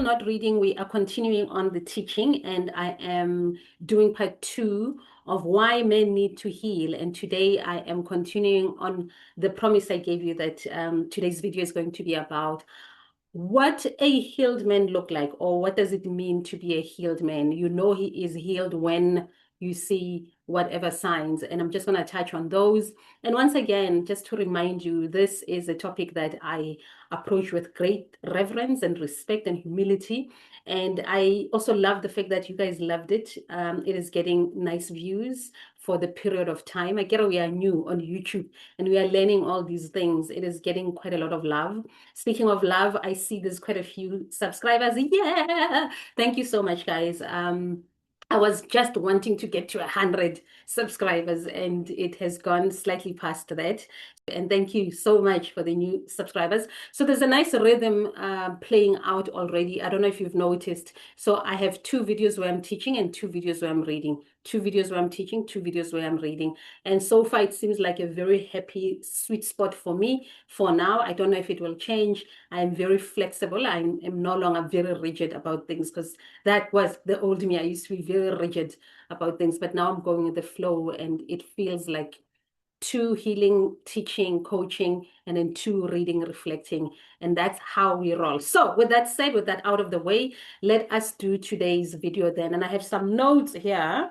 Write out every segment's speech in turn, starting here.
not reading, we are continuing on the teaching, and I am doing part 2 of why men need to heal. And today I am continuing on the promise I gave you that today's video is going to be about what a healed man look like, or what does it mean to be a healed man. You know he is healed when you see whatever signs, and I'm just going to touch on those. And once again, just to remind you, this is a topic that I approach with great reverence and respect and humility. And I also love the fact that you guys loved it. It is getting nice views for the period of time. I get we are new on YouTube and we are learning all these things. It is getting quite a lot of love. Speaking of love, I see there's quite a few subscribers. Yeah, thank you so much, guys. I was just wanting to get to 100 subscribers, and it has gone slightly past that. And thank you so much for the new subscribers. So there's a nice rhythm playing out already. I don't know if you've noticed. So I have 2 videos where I'm teaching and 2 videos where I'm reading. 2 videos where I'm teaching, 2 videos where I'm reading. And so far, it seems like a very happy, sweet spot for me for now. I don't know if it will change. I'm very flexible. I am no longer very rigid about things, because that was the old me. I used to be very rigid about things, but now I'm going with the flow, and it feels like 2 healing, teaching, coaching, and then 2 reading, reflecting. And that's how we roll. So with that said, with that out of the way, let us do today's video then. And I have some notes here.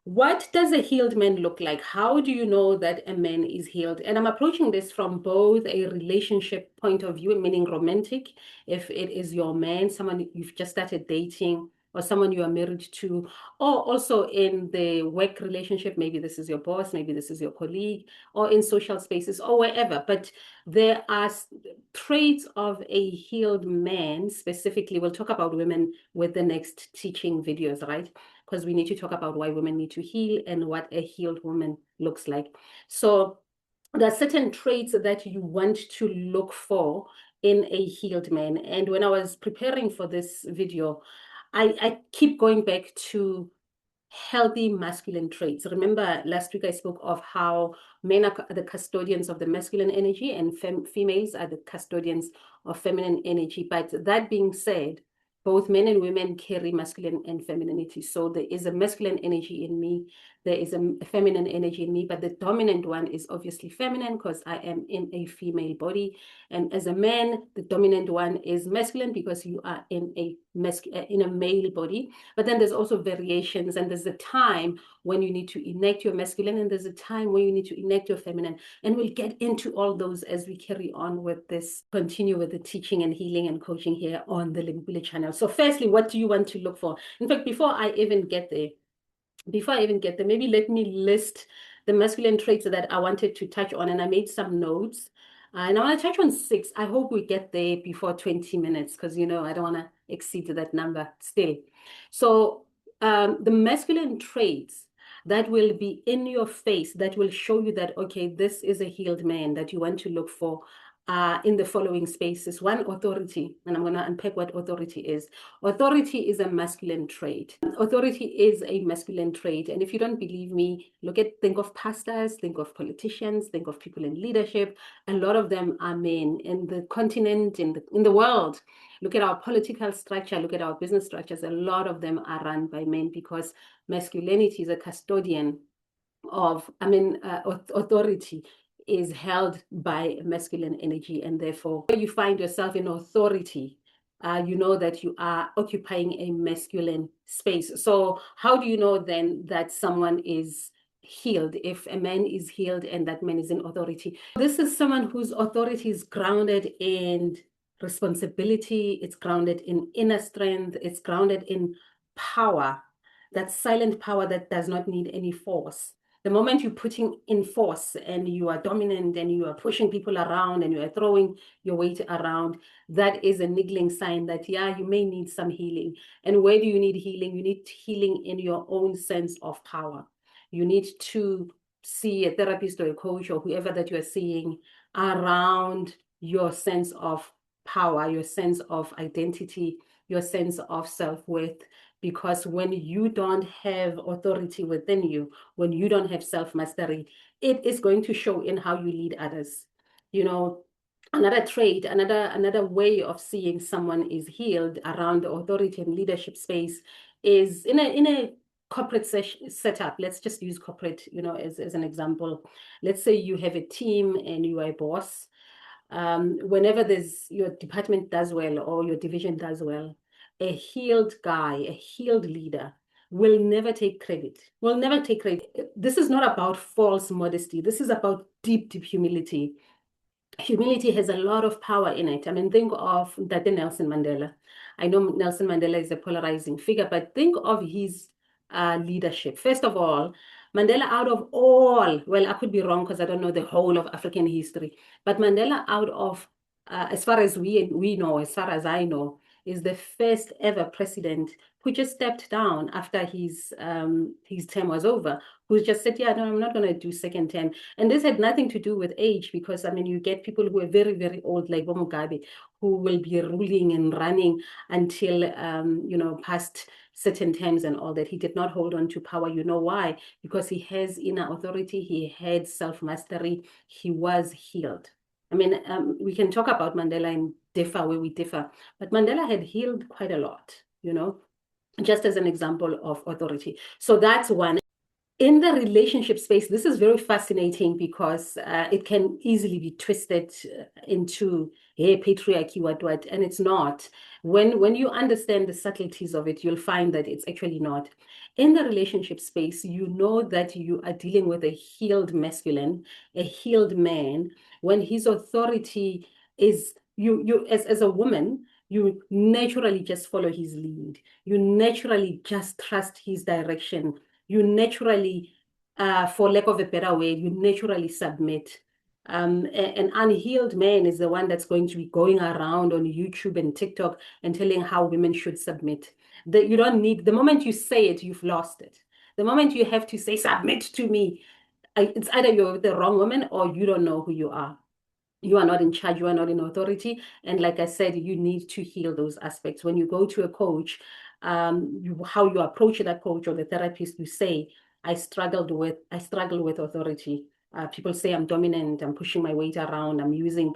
What does a healed man look like? How do you know that a man is healed? And I'm approaching this from both a relationship point of view, meaning romantic, if it is your man, someone you've just started dating, or someone you are married to, or also in the work relationship. Maybe this is your boss, maybe this is your colleague, or in social spaces, or wherever. But there are traits of a healed man. Specifically, we'll talk about women with the next teaching videos, right? Because we need to talk about why women need to heal and what a healed woman looks like. So there are certain traits that you want to look for in a healed man. And when I was preparing for this video, I keep going back to healthy masculine traits. Remember last week I spoke of how men are the custodians of the masculine energy and females are the custodians of feminine energy. But that being said, both men and women carry masculine and femininity. So there is a masculine energy in me, there is a feminine energy in me, but the dominant one is obviously feminine because I am in a female body. And as a man, the dominant one is masculine because you are in a male body. But then there's also variations, and there's a time when you need to enact your masculine, and there's a time when you need to enact your feminine. And we'll get into all those as we carry on with this, continue with the teaching and healing and coaching here on the Limpile channel. So firstly, what do you want to look for? In fact, before I even get there, maybe let me list the masculine traits that I wanted to touch on, and I made some notes. And I want to touch on 6. I hope we get there before 20 minutes, because, I don't want to exceed that number still. So the masculine traits that will be in your face, that will show you that, okay, this is a healed man, that you want to look for in the following spaces. 1, authority, and I'm going to unpack what authority is. Authority is a masculine trait. Authority is a masculine trait. And if you don't believe me, think of pastors, think of politicians, think of people in leadership. A lot of them are men in the continent, in the world. Look at our political structure, look at our business structures. A lot of them are run by men because masculinity is a custodian of, authority is held by masculine energy, and therefore when you find yourself in authority, you know that you are occupying a masculine space. So how do you know then that someone is healed? If a man is healed and that man is in authority, this is someone whose authority is grounded in responsibility, it's grounded in inner strength, it's grounded in power, that silent power that does not need any force. The moment you're putting in force and you are dominant and you are pushing people around and you are throwing your weight around, that is a niggling sign that, yeah, you may need some healing. And where do you need healing? You need healing in your own sense of power. You need to see a therapist or a coach or whoever that you are seeing around your sense of power, your sense of identity, your sense of self-worth. Because when you don't have authority within you, when you don't have self-mastery, it is going to show in how you lead others. another trait, another way of seeing someone is healed around the authority and leadership space is in a corporate setup. Let's just use corporate, as an example. Let's say you have a team and you are a boss. Whenever your department does well or your division does well, a healed guy, a healed leader will never take credit. Will never take credit. This is not about false modesty. This is about deep, deep humility. Humility has a lot of power in it. I mean, think of that Nelson Mandela. I know Nelson Mandela is a polarizing figure, but think of his leadership. First of all, Mandela, out of all, well, I could be wrong because I don't know the whole of African history, but Mandela, out of, as far as we know, as far as I know, is the first ever president who just stepped down after his term was over, who just said, yeah, no, I'm not going to do second term. And this had nothing to do with age, because I mean, you get people who are very, very old, like Mugabe, who will be ruling and running until, past certain terms and all that. He did not hold on to power. You know why? Because he has inner authority. He had self-mastery. He was healed. I mean, we can talk about Mandela and differ where we differ, but Mandela had healed quite a lot, just as an example of authority. So that's one. In the relationship space, this is very fascinating because it can easily be twisted into, hey, patriarchy, what, and it's not. When you understand the subtleties of it, you'll find that it's actually not. In the relationship space, you know that you are dealing with a healed masculine, a healed man, when his authority is, you as a woman, you naturally just follow his lead. You naturally just trust his direction. You naturally, for lack of a better word, you naturally submit. An unhealed man is the one that's going to be going around on YouTube and TikTok and telling how women should submit. You don't need, the moment you say it, you've lost it. The moment you have to say, submit to me, it's either you're the wrong woman or you don't know who you are. You are not in charge, you are not in authority. And like I said, you need to heal those aspects. When you go to a coach, how you approach that coach or the therapist, you say, I struggle with authority. People say I'm dominant, I'm pushing my weight around, I'm using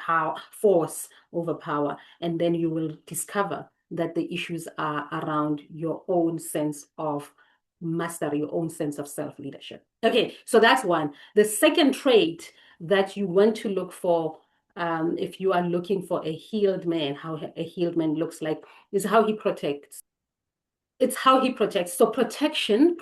force over power. And then you will discover that the issues are around your own sense of mastery, your own sense of self-leadership. Okay, so that's one. The second trait that you want to look for, if you are looking for a healed man, how a healed man looks like, is how he protects. It's how he protects. So protecting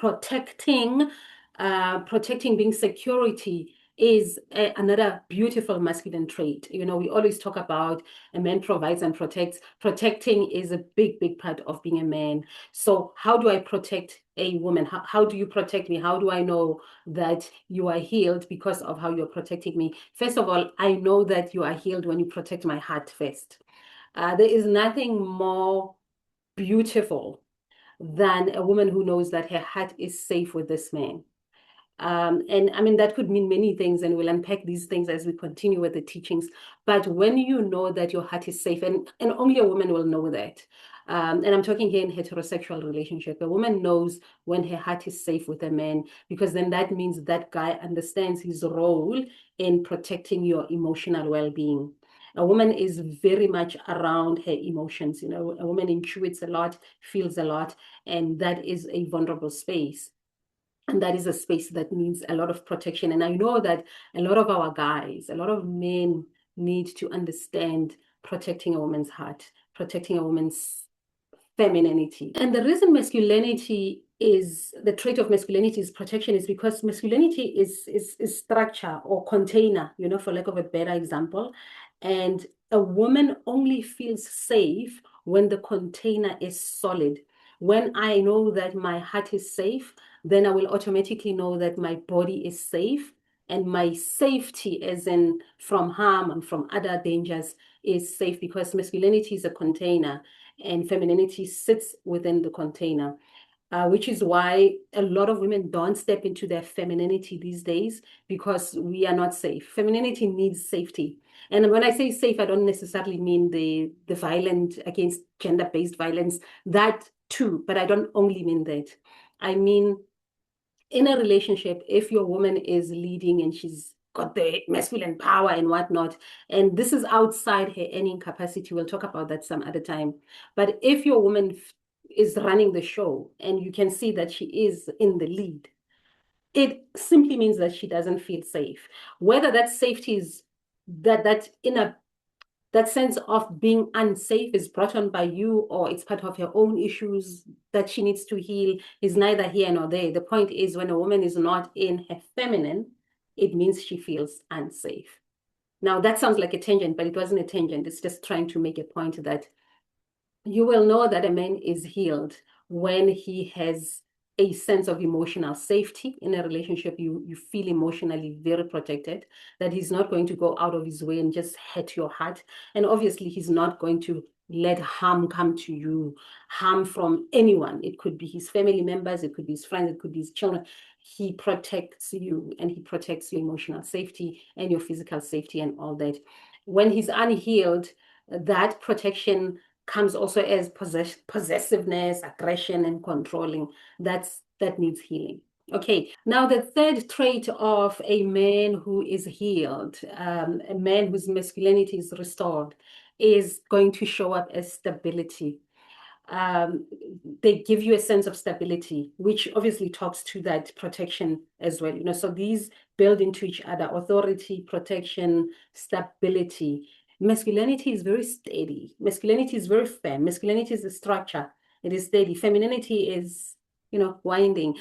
being security is another beautiful masculine trait. We always talk about a man provides and protects. Protecting is a big, big part of being a man. So how do I protect a woman? How do you protect me? How do I know that you are healed because of how you're protecting me? First of all, I know that you are healed when you protect my heart first. There is nothing more beautiful than a woman who knows that her heart is safe with this man. And I mean, that could mean many things, and we'll unpack these things as we continue with the teachings. But when you know that your heart is safe, and only a woman will know that. And I'm talking here in heterosexual relationship. A woman knows when her heart is safe with a man, because then that means that guy understands his role in protecting your emotional well-being. A woman is very much around her emotions. A woman intuits a lot, feels a lot, and that is a vulnerable space. And that is a space that needs a lot of protection. And I know that a lot of our guys, a lot of men need to understand protecting a woman's heart, protecting a woman's femininity. And the reason masculinity is the trait of masculinity is protection is because masculinity is structure or container, for lack of a better example. And a woman only feels safe when the container is solid. When I know that my heart is safe, then I will automatically know that my body is safe, and my safety, as in from harm and from other dangers, is safe, because masculinity is a container and femininity sits within the container. Which is why a lot of women don't step into their femininity these days, because we are not safe. Femininity needs safety. And when I say safe, I don't necessarily mean the violent against gender-based violence, that too, but I don't only mean that. I mean, in a relationship, if your woman is leading and she's got the masculine power and whatnot. And this is outside her earning capacity. We'll talk about that some other time. But if your woman is running the show and you can see that she is in the lead, it simply means that she doesn't feel safe. Whether that safety is that sense of being unsafe is brought on by you or it's part of her own issues that she needs to heal is neither here nor there. The point is when a woman is not in her feminine, it means she feels unsafe. Now, that sounds like a tangent, but it wasn't a tangent. It's just trying to make a point that you will know that a man is healed when he has a sense of emotional safety in a relationship. You feel emotionally very protected, that he's not going to go out of his way and just hurt your heart. And obviously, he's not going to let harm come to you, harm from anyone. It could be his family members, it could be his friends, it could be his children. He protects you and he protects your emotional safety and your physical safety and all that. When he's unhealed, that protection comes also as possessiveness, aggression, and controlling. That needs healing. Okay, now the third trait of a man who is healed, a man whose masculinity is restored, is going to show up as stability. They give you a sense of stability, which obviously talks to that protection as well. So these build into each other: authority, protection, stability. Masculinity is very steady. Masculinity is very firm. Masculinity is the structure. It is steady. Femininity is, winding.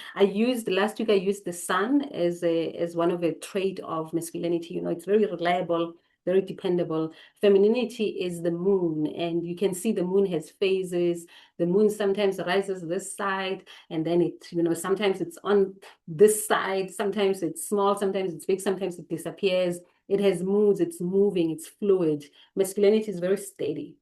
Last week I used the sun as one of a trait of masculinity. It's very reliable, very dependable. Femininity is the moon, and you can see the moon has phases. The moon sometimes rises this side, and then sometimes it's on this side, sometimes it's small, sometimes it's big, sometimes it disappears. It has moods, it's moving, it's fluid. Masculinity is very steady.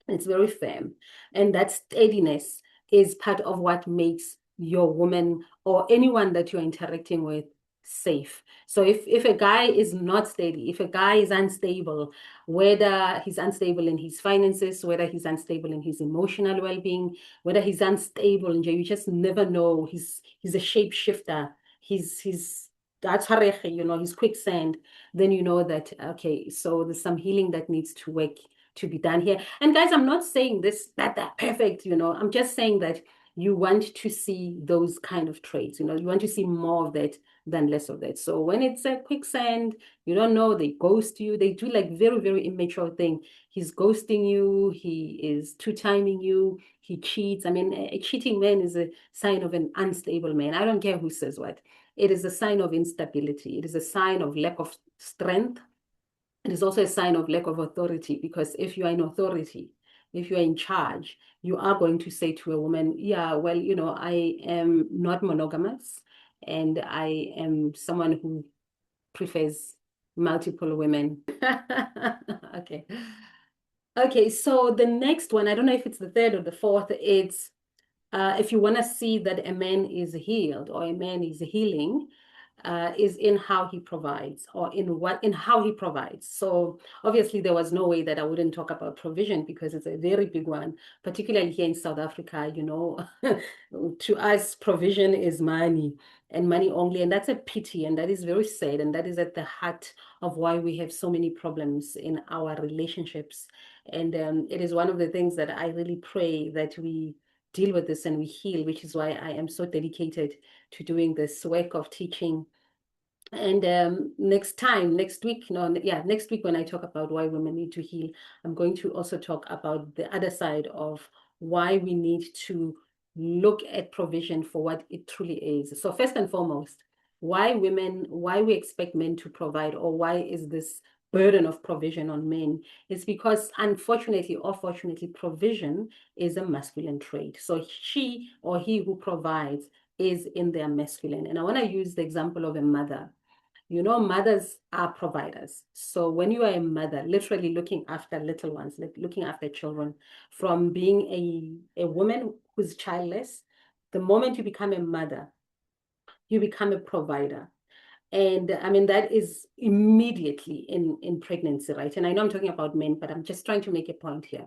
It's very firm. And that steadiness is part of what makes your woman or anyone that you're interacting with safe. So if a guy is not steady, if a guy is unstable, whether he's unstable in his finances, whether he's unstable in his emotional well-being, whether he's unstable in you just never know. He's a shapeshifter. He's that's he's quicksand. Then you know that, okay, so there's some healing that needs to work to be done here. And guys, I'm not saying that they're perfect, I'm just saying that you want to see those kind of traits, you want to see more of that than less of that. So when it's a quicksand, you don't know, they ghost you, they do like very, very immature thing. He's ghosting you, he is two-timing you, he cheats. I mean, a cheating man is a sign of an unstable man. I don't care who says what. It is a sign of instability. It is a sign of lack of strength. It is also a sign of lack of authority, because if you are in authority, if you are in charge, you are going to say to a woman, yeah, well, I am not monogamous and I am someone who prefers multiple women. Okay. Okay, so the next one, I don't know if it's the third or the fourth, it's if you want to see that a man is healed or a man is healing, is in how he provides, or in how he provides. So obviously there was no way that I wouldn't talk about provision, because it's a very big one, particularly here in South Africa. To us, provision is money and money only, and that's a pity, and that is very sad, and that is at the heart of why we have so many problems in our relationships. And it is one of the things that I really pray that we deal with this and we heal, which is why I am so dedicated to doing this work of teaching. And next week, next week when I talk about why women need to heal, I'm going to also talk about the other side of why we need to look at provision for what it truly is. So first and foremost, why we expect men to provide, or why is this burden of provision on men? It's because unfortunately or fortunately, provision is a masculine trait. So she or he who provides is in their masculine. And I want to use the example of a mother. Mothers are providers. So when you are a mother, literally looking after little ones, like looking after children, from being a woman who's childless, the moment you become a mother, you become a provider. And I mean, that is immediately in pregnancy, right? And I know I'm talking about men, but I'm just trying to make a point here.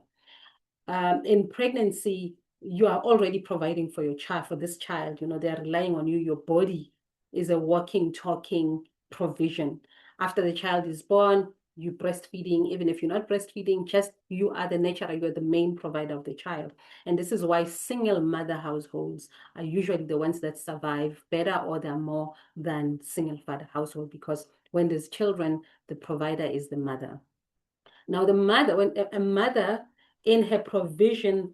In pregnancy, you are already providing for your child, for this child. They're relying on you. Your body is a walking, talking provision. After the child is born, you breastfeeding, even if you're not breastfeeding, just you are the nurturer, you're the main provider of the child. And this is why single mother households are usually the ones that survive better, or they're more than single father household, because when there's children, the provider is the mother. Now, the mother, when a mother in her provision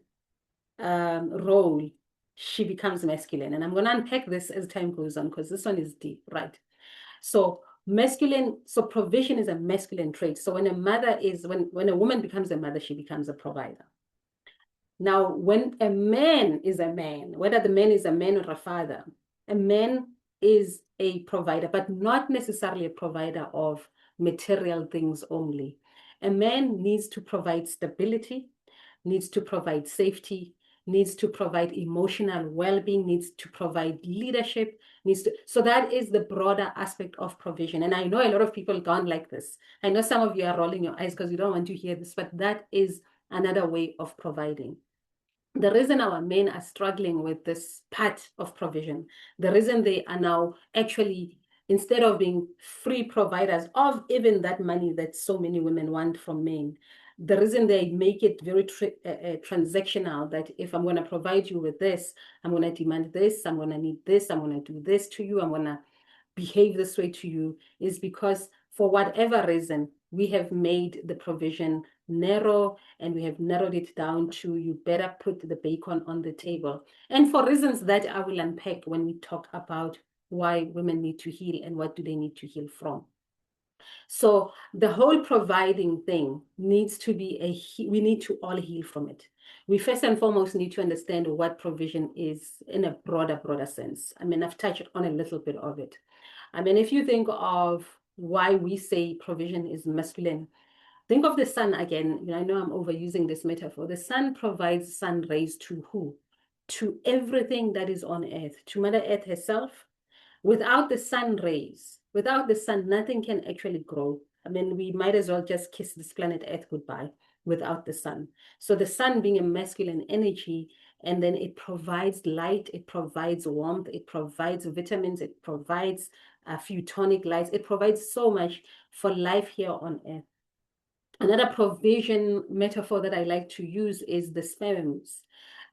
role, she becomes masculine. And I'm going to unpack this as time goes on, because this one is deep, right? So masculine, so provision is a masculine trait. So when a mother is, when a woman becomes a mother, she becomes a provider. Now, when a man is a man, whether the man is a man or a father, a man is a provider, but not necessarily a provider of material things only. A man needs to provide stability, needs to provide safety, needs to provide emotional well-being, needs to provide leadership, needs to, so that is the broader aspect of provision. And I know a lot of people don't like this. I know some of you are rolling your eyes because you don't want to hear this, but that is another way of providing. The reason our men are struggling with this part of provision, the reason they are now actually, instead of being free providers of even that money that so many women want from men, the reason they make it very transactional, that if I'm going to provide you with this, I'm going to demand this, I'm going to need this, I'm going to do this to you, I'm going to behave this way to you, is because for whatever reason, we have made the provision narrow, and we have narrowed it down to, you better put the bacon on the table. And for reasons that I will unpack when we talk about why women need to heal and what do they need to heal from. So the whole providing thing needs to be we need to all heal from it. We first and foremost need to understand what provision is in a broader sense. I mean, I've touched on a little bit of it. I mean, if you think of why we say provision is masculine, think of the sun again. I know I'm overusing this metaphor. The sun provides sun rays to who? To everything that is on earth, to Mother Earth herself. Without the sun rays, without the sun, nothing can actually grow. I mean, we might as well just kiss this planet Earth goodbye without the sun. So the sun being a masculine energy, and then it provides light, it provides warmth, it provides vitamins, it provides a few tonic lights, it provides so much for life here on Earth. Another provision metaphor that I like to use is the sperms.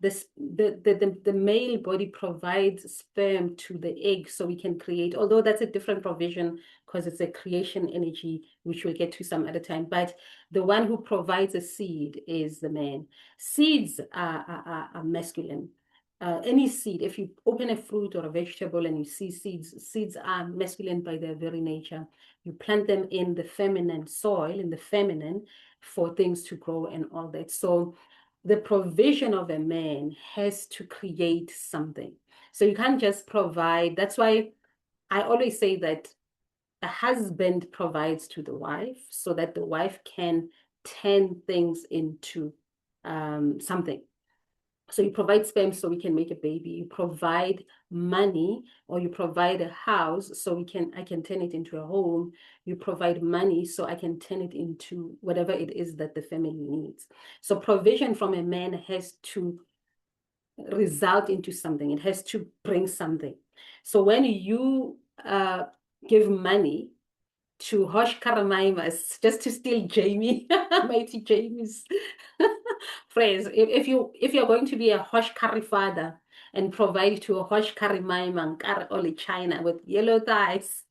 The male body provides sperm to the egg so we can create, although that's a different provision because it's a creation energy, which we'll get to some other time. But the one who provides a seed is the man. Seeds are masculine. Any seed, if you open a fruit or a vegetable and you see seeds, seeds are masculine by their very nature. You plant them in the feminine soil, in the feminine, for things to grow and all that. So the provision of a man has to create something. So you can't just provide. That's why I always say that a husband provides to the wife so that the wife can turn things into something. So you provide sperm so we can make a baby. You provide money, or you provide a house so I can turn it into a home. You provide money so I can turn it into whatever it is that the family needs. So provision from a man has to result into something. It has to bring something. So when you give money to Hosh Karamaimas, just to steal Jamie, mighty Jamie's phrase. If you're going to be a Hosh Kari father and provide to a Hosh Kari Maima Only China with yellow thighs.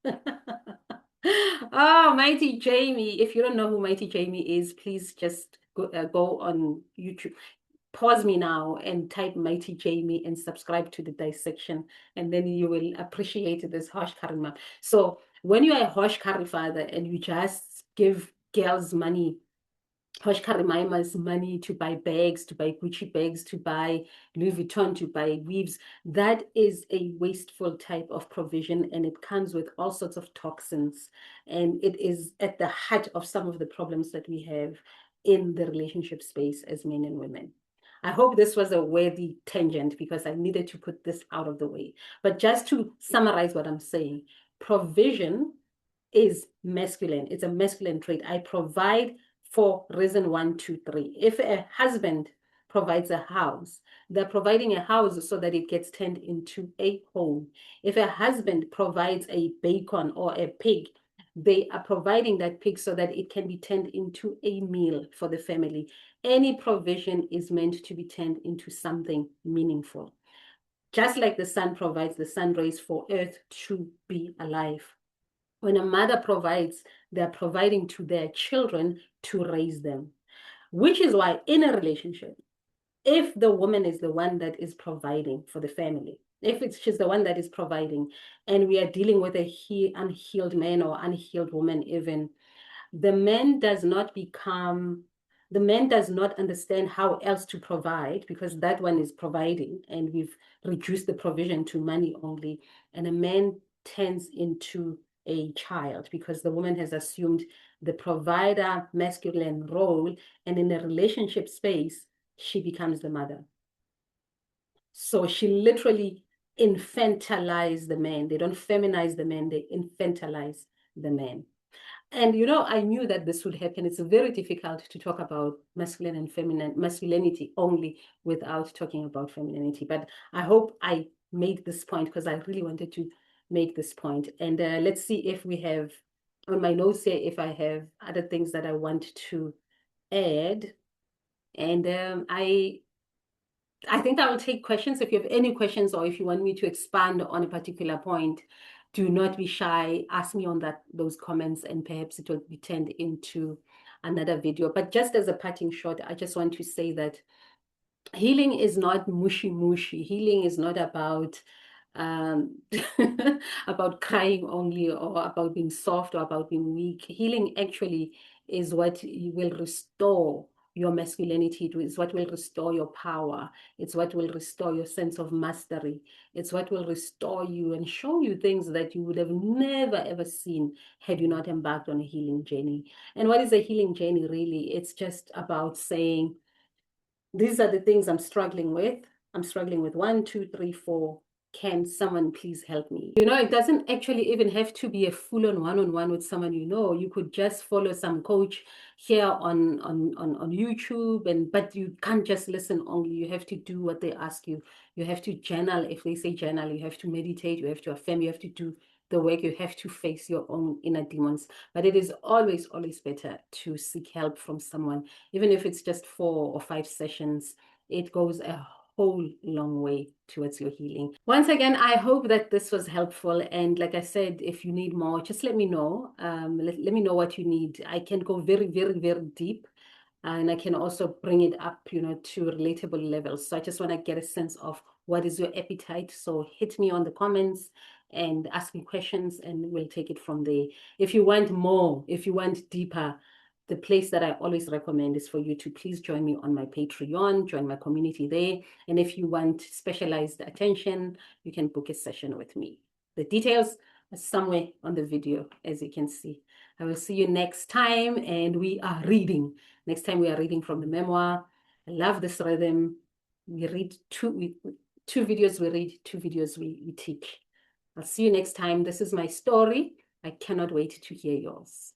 Oh, Mighty Jamie. If you don't know who Mighty Jamie is, please just go on YouTube. Pause me now and type Mighty Jamie and subscribe to the dissection, and then you will appreciate this Hosh Kari mom. So when you are a Hosh Kari father and you just give girls money, Hosh Karimaima's money to buy bags, to buy Gucci bags, to buy Louis Vuitton, to buy weaves, that is a wasteful type of provision, and it comes with all sorts of toxins, and it is at the heart of some of the problems that we have in the relationship space as men and women. I hope this was a worthy tangent because I needed to put this out of the way. But just to summarize what I'm saying, provision is masculine. It's a masculine trait. I provide for reason 1, 2, 3. If a husband provides a house, they're providing a house so that it gets turned into a home. If a husband provides a bacon or a pig, they are providing that pig so that it can be turned into a meal for the family. Any provision is meant to be turned into something meaningful. Just like the sun provides the sun rays for earth to be alive. When a mother provides, they're providing to their children to raise them, which is why in a relationship, if the woman is the one that is providing for the family, if she's the one that is providing, and we are dealing with a unhealed man or unhealed woman even, the man does not become, the man does not understand how else to provide, because that one is providing and we've reduced the provision to money only, and a man turns into a child because the woman has assumed the provider masculine role, and in a relationship space she becomes the mother. So she literally infantilize the man. They don't feminize the man, they infantilize the man. And you know, I knew that this would happen. It's very difficult to talk about masculine and feminine masculinity only without talking about femininity. But I hope I made this point because I really wanted to make this point. And let's see if we have on my notes here, if I have other things that I want to add. And I think I will take questions. If you have any questions or if you want me to expand on a particular point, do not be shy. Ask me on those comments, and perhaps it will be turned into another video. But just as a parting shot, I just want to say that healing is not mushy. Healing is not about um, about crying only, or about being soft, or about being weak. Healing actually is what will restore your masculinity. It's what will restore your power. It's what will restore your sense of mastery. It's what will restore you and show you things that you would have never ever seen had you not embarked on a healing journey. And what is a healing journey really? It's just about saying, these are the things I'm struggling with. I'm struggling with 1, 2, 3, 4. Can someone please help me? You know, it doesn't actually even have to be a full-on one-on-one with someone you know. You could just follow some coach here on YouTube, but you can't just listen only. You have to do what they ask you. You have to journal. If they say journal, you have to meditate, you have to affirm, you have to do the work, you have to face your own inner demons. But it is always, always better to seek help from someone, even if it's just 4 or 5 sessions. It goes a whole long way towards your healing. Once again, I hope that this was helpful. And like I said, if you need more, just let me know. Let me know what you need. I can go very, very, very deep. And I can also bring it up, you know, to relatable levels. So I just want to get a sense of what is your appetite. So hit me on the comments and ask me questions, and we'll take it from there. If you want more, if you want deeper, the place that I always recommend is for you to please join me on my Patreon, join my community there. And if you want specialized attention, you can book a session with me. The details are somewhere on the video, as you can see. I will see you next time, and we are reading. Next time we are reading from the memoir. I love this rhythm. We read two videos we read, 2 videos we teach. I'll see you next time. This is my story. I cannot wait to hear yours.